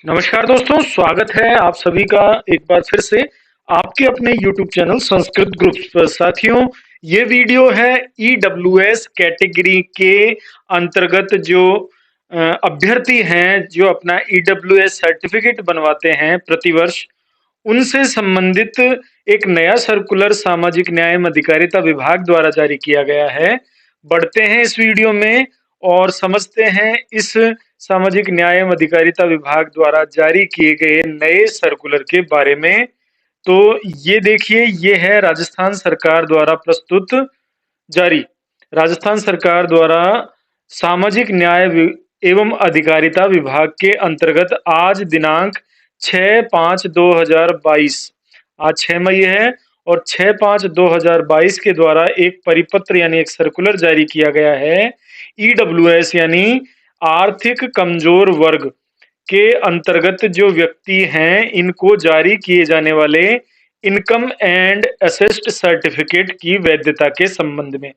नमस्कार दोस्तों, स्वागत है आप सभी का एक बार फिर से आपके अपने YouTube चैनल संस्कृत ग्रुप्स पर। साथियों, ये वीडियो है ईडब्ल्यूएस कैटेगरी के अंतर्गत जो अभ्यर्थी हैं जो अपना ईडब्ल्यूएस सर्टिफिकेट बनवाते हैं प्रतिवर्ष, उनसे संबंधित एक नया सर्कुलर सामाजिक न्याय एवं अधिकारिता विभाग द्वारा जारी किया गया है। बढ़ते हैं इस वीडियो में और समझते हैं इस सामाजिक न्याय एवं अधिकारिता विभाग द्वारा जारी किए गए नए सर्कुलर के बारे में। तो ये देखिए, ये है राजस्थान सरकार द्वारा प्रस्तुत जारी राजस्थान सरकार द्वारा सामाजिक न्याय एवं अधिकारिता विभाग के अंतर्गत आज दिनांक 6/5/2022, आज 6 मई है और 6/5/2022 के द्वारा एक परिपत्र यानी एक सर्कुलर जारी किया गया है। ईडब्ल्यूएस यानी आर्थिक कमजोर वर्ग के अंतर्गत जो व्यक्ति हैं, इनको जारी किए जाने वाले इनकम एंड असेस्ट सर्टिफिकेट की वैधता के संबंध में।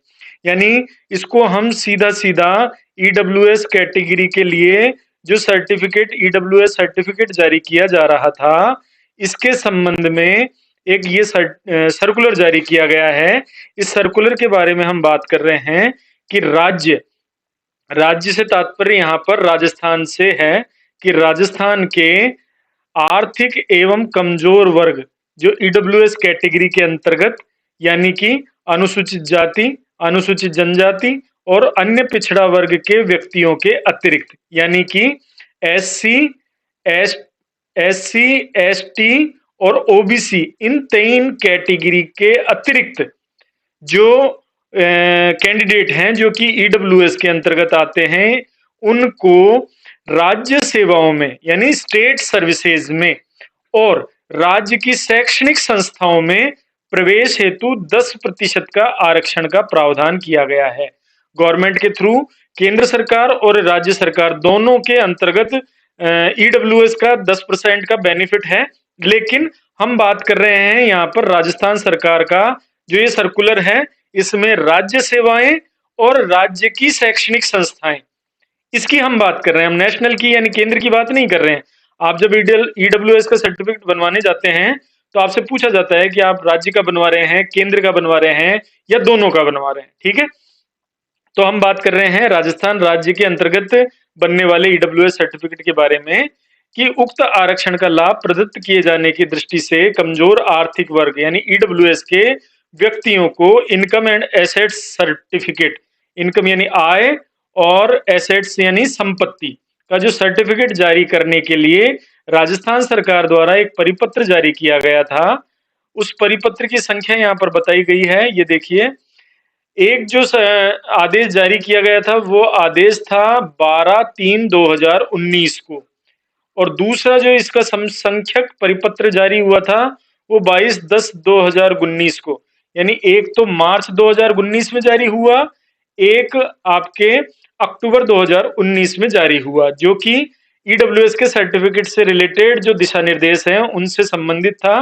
यानी इसको हम सीधा सीधा ईडब्ल्यूएस कैटेगरी के लिए जो सर्टिफिकेट ईडब्ल्यूएस सर्टिफिकेट जारी किया जा रहा था, इसके संबंध में एक ये सर्कुलर जारी किया गया है। इस सर्कुलर के बारे में हम बात कर रहे हैं कि राज्य से तात्पर्य यहाँ पर राजस्थान से है कि राजस्थान के आर्थिक एवं कमजोर वर्ग जो ईडब्ल्यूएस कैटेगरी के अंतर्गत यानी कि अनुसूचित जाति, अनुसूचित जनजाति और अन्य पिछड़ा वर्ग के व्यक्तियों के अतिरिक्त यानी कि एससी, एसटी और ओबीसी, इन 3 कैटेगरी के अतिरिक्त जो कैंडिडेट हैं जो कि ईडब्ल्यूएस के अंतर्गत आते हैं, उनको राज्य सेवाओं में यानी स्टेट सर्विसेज में और राज्य की शैक्षणिक संस्थाओं में प्रवेश हेतु 10% का आरक्षण का प्रावधान किया गया है। गवर्नमेंट के थ्रू केंद्र सरकार और राज्य सरकार दोनों के अंतर्गत ईडब्ल्यूएस का 10% का बेनिफिट है, लेकिन हम बात कर रहे हैं यहाँ पर राजस्थान सरकार का जो ये सर्कुलर है, इसमें राज्य सेवाएं और राज्य की शैक्षणिक संस्थाएं, इसकी हम बात कर रहे हैं। हम नेशनल की यानी केंद्र की बात नहीं कर रहे हैं। आप जब ईडब्ल्यूएस का सर्टिफिकेट बनवाने जाते हैं तो आपसे पूछा जाता है कि आप राज्य का बनवा रहे हैं, केंद्र का बनवा रहे हैं या दोनों का बनवा रहे हैं। ठीक है, तो हम बात कर रहे हैं राजस्थान राज्य के अंतर्गत बनने वाले ईडब्ल्यूएस सर्टिफिकेट के बारे में कि उक्त आरक्षण का लाभ प्रदत्त किए जाने की दृष्टि से कमजोर आर्थिक वर्ग यानी ईडब्ल्यूएस के व्यक्तियों को income and assets certificate, income यानी आय और एसेट्स यानी संपत्ति का जो सर्टिफिकेट जारी करने के लिए राजस्थान सरकार द्वारा एक परिपत्र जारी किया गया था। उस परिपत्र की संख्या यहाँ पर बताई गई है, ये देखिए। एक जो आदेश जारी किया गया था वो आदेश था 12/3/2019 को, और दूसरा जो इसका संख्यक परिपत्र जारी हुआ था वो 22/10/2019 को, यानी एक तो मार्च 2019 में जारी हुआ, एक आपके अक्टूबर 2019 में जारी हुआ, जो कि ईडब्ल्यूएस के सर्टिफिकेट से रिलेटेड जो दिशा निर्देश हैं उनसे संबंधित था।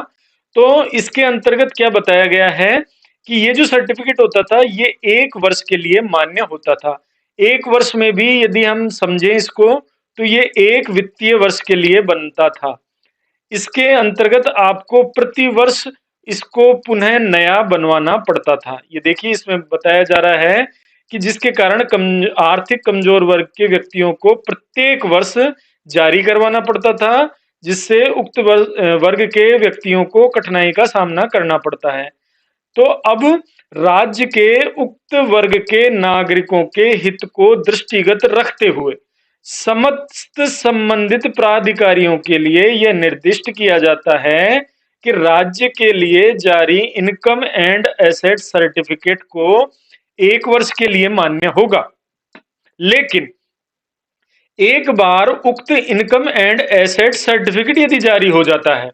तो इसके अंतर्गत क्या बताया गया है कि ये जो सर्टिफिकेट होता था ये 1 वर्ष के लिए मान्य होता था। 1 वर्ष में भी यदि हम समझें इसको तो ये 1 वित्तीय वर्ष के लिए बनता था। इसके अंतर्गत आपको प्रति वर्ष इसको पुनः नया बनवाना पड़ता था। ये देखिए, इसमें बताया जा रहा है कि जिसके कारण आर्थिक कमजोर वर्ग के व्यक्तियों को प्रत्येक वर्ष जारी करवाना पड़ता था, जिससे उक्त वर्ग के व्यक्तियों को कठिनाई का सामना करना पड़ता है। तो अब राज्य के उक्त वर्ग के नागरिकों के हित को दृष्टिगत रखते हुए समस्त संबंधित प्राधिकारियों के लिए यह निर्दिष्ट किया जाता है कि राज्य के लिए जारी इनकम एंड एसेट सर्टिफिकेट को 1 वर्ष के लिए मान्य होगा, लेकिन एक बार उक्त इनकम एंड एसेट सर्टिफिकेट यदि जारी हो जाता है,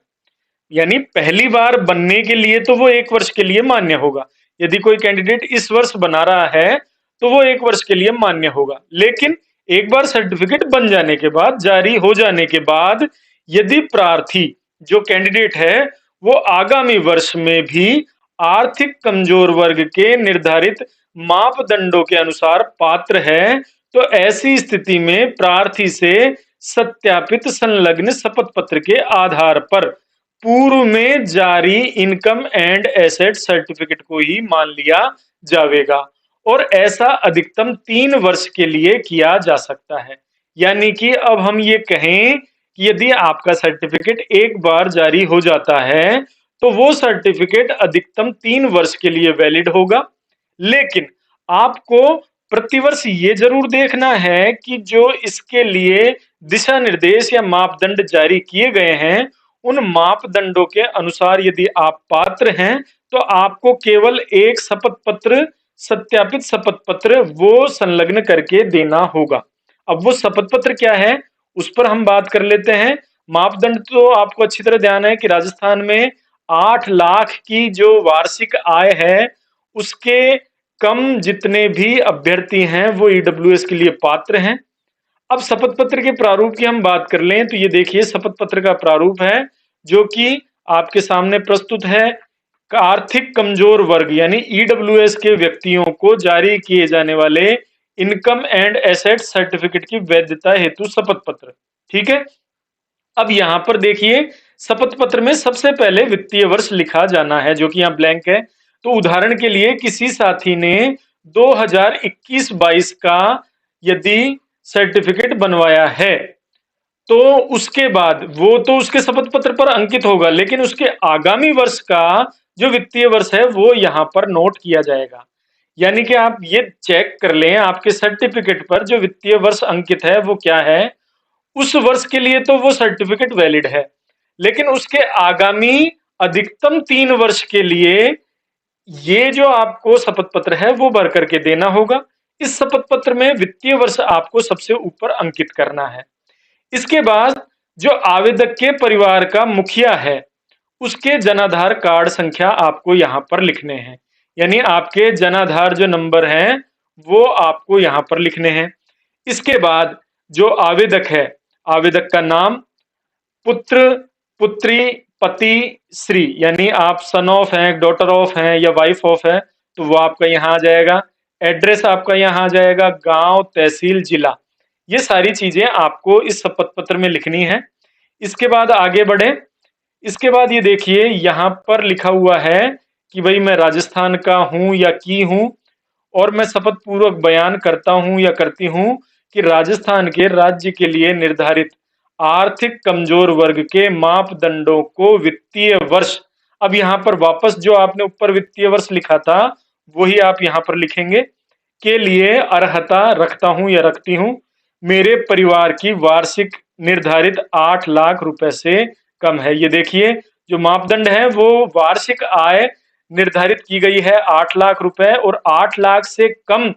यानी पहली बार बनने के लिए तो वो 1 वर्ष के लिए मान्य होगा। यदि कोई कैंडिडेट इस वर्ष बना रहा है तो वो 1 वर्ष के लिए मान्य होगा, लेकिन एक बार सर्टिफिकेट बन जाने के बाद, जारी हो जाने के बाद, यदि प्रार्थी जो कैंडिडेट है वो आगामी वर्ष में भी आर्थिक कमजोर वर्ग के निर्धारित मापदंडों के अनुसार पात्र है, तो ऐसी स्थिति में प्रार्थी से सत्यापित संलग्न शपथ पत्र के आधार पर पूर्व में जारी इनकम एंड एसेट सर्टिफिकेट को ही मान लिया जाएगा और ऐसा अधिकतम 3 वर्ष के लिए किया जा सकता है। यानी कि अब हम ये कहें कि यदि आपका सर्टिफिकेट एक बार जारी हो जाता है तो वो सर्टिफिकेट अधिकतम 3 वर्ष के लिए वैलिड होगा। लेकिन आपको प्रतिवर्ष ये जरूर देखना है कि जो इसके लिए दिशा निर्देश या मापदंड जारी किए गए हैं उन मापदंडों के अनुसार यदि आप पात्र हैं तो आपको केवल एक शपथ पत्र, सत्यापित शपथ पत्र वो संलग्न करके देना होगा। अब वो शपथ पत्र क्या है उस पर हम बात कर लेते हैं। मापदंड तो आपको अच्छी तरह ध्यान है कि राजस्थान में 8 लाख की जो वार्षिक आय है उसके कम जितने भी अभ्यर्थी हैं वो ईडब्ल्यूएस के लिए पात्र हैं। अब शपथ पत्र के प्रारूप की हम बात कर लें तो ये देखिए शपथ पत्र का प्रारूप है जो कि आपके सामने प्रस्तुत है। आर्थिक कमजोर वर्ग यानी ईडब्ल्यूएस के व्यक्तियों को जारी किए जाने वाले इनकम एंड एसेट सर्टिफिकेट की वैधता हेतु शपथ पत्र। ठीक है, अब यहां पर देखिए शपथ पत्र में सबसे पहले वित्तीय वर्ष लिखा जाना है जो कि यहां ब्लैंक है। तो उदाहरण के लिए किसी साथी ने 2021-22 का यदि सर्टिफिकेट बनवाया है तो उसके बाद वो तो उसके शपथ पत्र पर अंकित होगा लेकिन उसके आगामी वर्ष का जो वित्तीय वर्ष है वो यहां पर नोट किया जाएगा। यानी कि आप ये चेक कर लें आपके सर्टिफिकेट पर जो वित्तीय वर्ष अंकित है वो क्या है। उस वर्ष के लिए तो वो सर्टिफिकेट वैलिड है लेकिन उसके आगामी अधिकतम 3 वर्ष के लिए ये जो आपको शपथ पत्र है वो भर करके देना होगा। इस शपथ पत्र में वित्तीय वर्ष आपको सबसे ऊपर अंकित करना है। इसके बाद जो आवेदक के परिवार का मुखिया है उसके जनाधार कार्ड संख्या आपको यहां पर लिखने हैं। यानी आपके जनाधार जो नंबर हैं वो आपको यहां पर लिखने हैं। इसके बाद जो आवेदक है, आवेदक का नाम, पुत्र, पुत्री, पति, श्री, यानी आप सन ऑफ हैं, डॉटर ऑफ हैं या वाइफ ऑफ है तो वो आपका यहाँ आ जाएगा। एड्रेस आपका यहाँ आ जाएगा, गांव, तहसील, जिला, ये सारी चीजें आपको इस शपथ पत्र में लिखनी है। इसके बाद आगे बढ़े। इसके बाद ये देखिए यहाँ पर लिखा हुआ है कि भाई मैं राजस्थान का हूं या की हूं और मैं शपथ पूर्वक बयान करता हूं या करती हूं कि राजस्थान के राज्य के लिए निर्धारित आर्थिक कमजोर वर्ग के मापदंडों को वित्तीय वर्ष, अब यहाँ पर वापस जो आपने ऊपर वित्तीय वर्ष लिखा था वही आप यहाँ पर लिखेंगे, के लिए अर्हता रखता हूं या रखती हूं। मेरे परिवार की वार्षिक निर्धारित 8 लाख रुपए से कम है। ये देखिए जो मापदंड है वो वार्षिक आय निर्धारित की गई है 8 लाख रुपए और 8 लाख से कम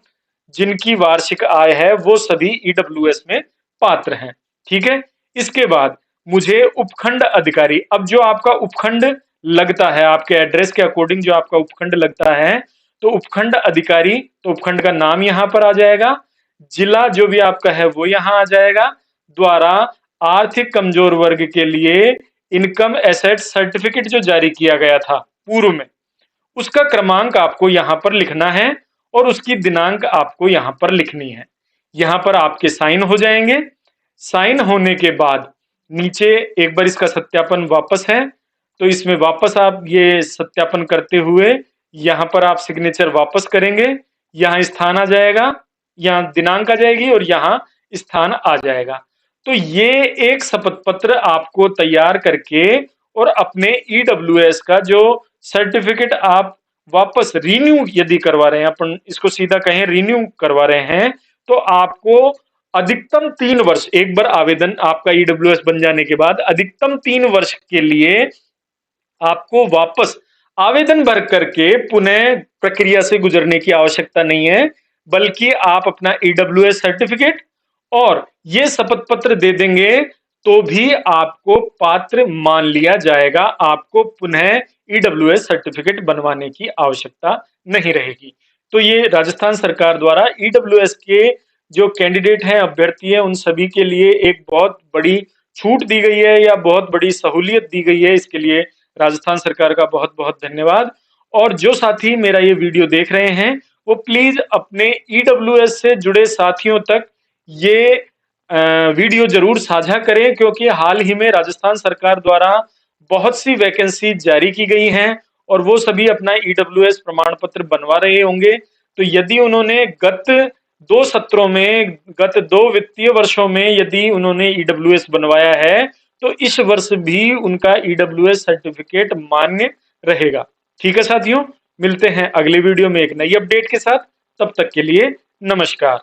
जिनकी वार्षिक आय है वो सभी ईडब्ल्यूएस में पात्र हैं। ठीक है, इसके बाद मुझे उपखंड अधिकारी, अब जो आपका उपखंड लगता है आपके एड्रेस के अकॉर्डिंग जो आपका उपखंड लगता है तो उपखंड अधिकारी, तो उपखंड का नाम यहां पर आ जाएगा, जिला जो भी आपका है वो यहां आ जाएगा, द्वारा आर्थिक कमजोर वर्ग के लिए इनकम एसेट सर्टिफिकेट जो जारी किया गया था पूर्व में उसका क्रमांक आपको यहां पर लिखना है और उसकी दिनांक आपको यहां पर लिखनी है। यहां पर आपके साइन हो जाएंगे। साइन होने के बाद नीचे एक बार इसका सत्यापन वापस है तो इसमें वापस आप ये सत्यापन करते हुए यहां पर आप सिग्नेचर वापस करेंगे, यहां स्थान आ जाएगा, यहां दिनांक आ जाएगी और यहां स्थान आ जाएगा। तो ये एक शपथ पत्र आपको तैयार करके और अपने ईडब्ल्यूएस का जो सर्टिफिकेट आप वापस रिन्यू यदि करवा रहे हैं, अपन इसको सीधा कहें रिन्यू करवा रहे हैं, तो आपको अधिकतम 3 वर्ष, एक बार आवेदन आपका ईडब्ल्यूएस बन जाने के बाद अधिकतम 3 वर्ष के लिए आपको वापस आवेदन भर करके पुनः प्रक्रिया से गुजरने की आवश्यकता नहीं है, बल्कि आप अपना ईडब्ल्यूएस सर्टिफिकेट और ये शपथ पत्र दे देंगे तो भी आपको पात्र मान लिया जाएगा। आपको पुनः ईडब्ल्यूएस सर्टिफिकेट बनवाने की आवश्यकता नहीं रहेगी। तो ये राजस्थान सरकार द्वारा ईडब्ल्यूएस के जो कैंडिडेट हैं, अभ्यर्थी हैं, उन सभी के लिए एक बहुत बड़ी छूट दी गई है या बहुत बड़ी सहूलियत दी गई है। इसके लिए राजस्थान सरकार का बहुत बहुत धन्यवाद। और जो साथी मेरा ये वीडियो देख रहे हैं वो प्लीज अपने ईडब्ल्यूएस से जुड़े साथियों तक ये वीडियो जरूर साझा करें, क्योंकि हाल ही में राजस्थान सरकार द्वारा बहुत सी वैकेंसी जारी की गई हैं और वो सभी अपना ईडब्ल्यूएस प्रमाण पत्र बनवा रहे होंगे। तो यदि उन्होंने गत 2 सत्रों में, गत 2 वित्तीय वर्षों में यदि उन्होंने ईडब्ल्यूएस बनवाया है, तो इस वर्ष भी उनका ईडब्ल्यूएस सर्टिफिकेट मान्य रहेगा। ठीक है साथियों, मिलते हैं अगले वीडियो में एक नई अपडेट के साथ। तब तक के लिए नमस्कार।